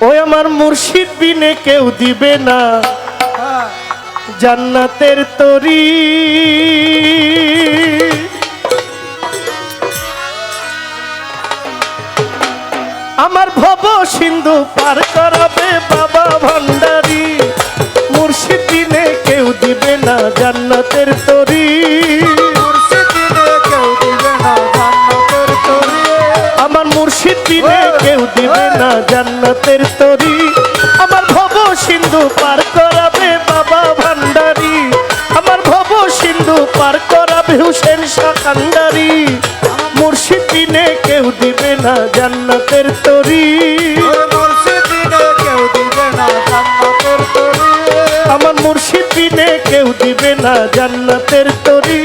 ওই আমার মুর্শিদ বিনে কেউ দিবে না জান্নাতের তরি। আমার ভব সিন্ধু পার করাবে বাবা ভান্ডারি, মুর্শিদ বিনে কেউ দিবে না জান্নাতের তরি। আমার মুর্শিদ বিনে কেউ দিবে না জান্নাতের তরি। আমার ভব সিন্ধু পার করাবে বাবা ভান্ডারি, আমার ভব সিন্ধু পার করাবে হুসেন শাহ কান্ডারি। মুর্শিদ বিনে কেউ দিবে না জান্নাতের তরি। আমার মুর্শিদ বিনে কেউ দিবে না জান্নাতের তরি।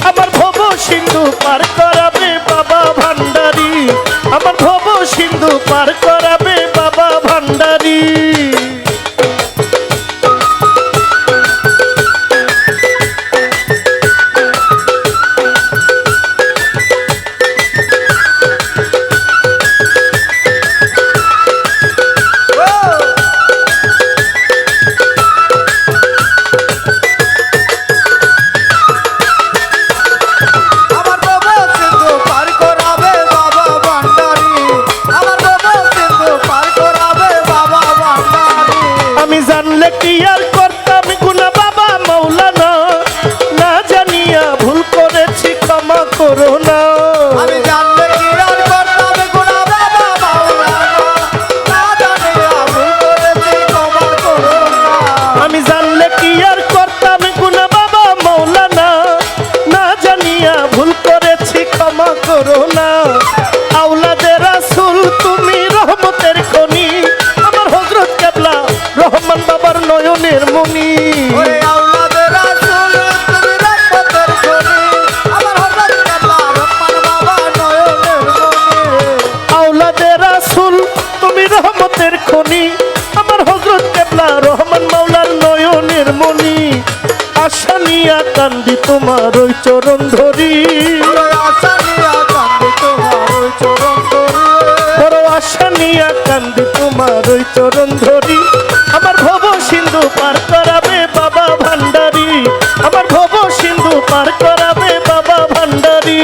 আমার ভব সিন্ধু পার করাবে বাবা ভান্ডারি, আমার ভব সিন্ধু পার করাবে বাবা ভান্ডারি। জানলে কি আর করতাম গুনাহ বাবা মাওলানা, না জানিয়া ভুল করেছি ক্ষমা করো না। আমি জানলে কি আর করতাম গুনাহ বাবা মাওলানা, না জানিয়া ভুল করেছি ক্ষমা করো না। আমি জানলে কি আর করতাম গুনাহ বাবা মাওলানা, না জানিয়া ভুল করেছি ক্ষমা করো না। আওলাদে রাসূল তুমি রহমতের খনি, আমার হযরত কেবলা রহমান বাবার নয়নের মনি। ওরে আওলাদে রাসূল তুমি রহমতের খনি, আমার হযরত কেবলা রহমান বাবা নয়নের মনি। আওলাদে রাসূল তুমি রহমতের খনি, আমার হযরত কেবলা রহমান মাওলার নয়নের মনি। আশা নিয়া কান্দি তোমার ওই চরণ ধরি, ওরে আশা নিয়া কান্দি তোমার ওই চরণ ধরি। বড় আশা নিয়া কান্দি তোমার ওই চরণ ধরি। আমার ভব সিন্ধু পার করাবে বাবা ভান্ডারি, আমার ভব সিন্ধু পার করাবে বাবা ভান্ডারি।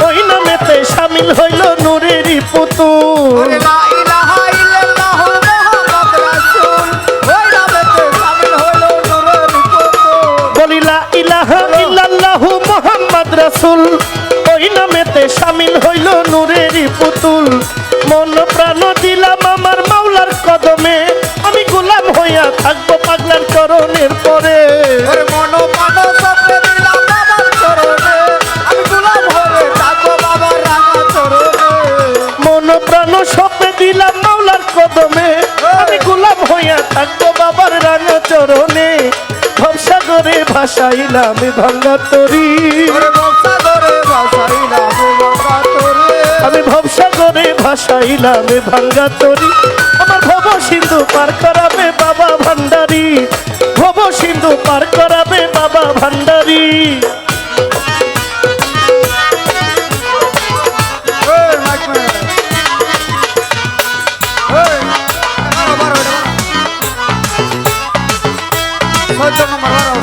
ওই নামেতে শামিল হইল নূরেরই পুতুল। লা ইলাহা ইল্লাল্লাহু মুহাম্মাদুর রাসূল, ওই নামেতে শামিল হইল নূরেরই পুতুল। বলি লা ইলাহা ইল্লাল্লাহু মুহাম্মাদ রাসূল, ওই নামেতে শামিল হইল নূরেরই পুতুল। মন প্রাণ দিলাম আমার মাওলার কদমে, আমি গোলাম হইয়া থাকবো পাগলার চরণের পরে। ওরে মন প্রাণ সপে দিলাম বাবার চরণে, আমি গোলাম হয়ে থাকবো বাবার রাঙা চরণে। মন প্রাণ সপে দিলাম মাওলার কদমে, আমি গোলাম হইয়া থাকবো বাবার রাঙা চরণে। ভবসাগরে ভাসাইলাম ভাঙ্গা তরি, ওরে ভবসাগরে ভাসাইলাম ভাঙ্গা তরি। আমি ভবসাগরে ভাসাইলাম ভাঙ্গা তরি। আমার ভব সিন্ধু পার করাবে বাবা ভান্ডারি, ভব সিন্ধু পার করাবে বাবা ভান্ডারি। এই মাইক মে এই বারো 6 নম্বর বারো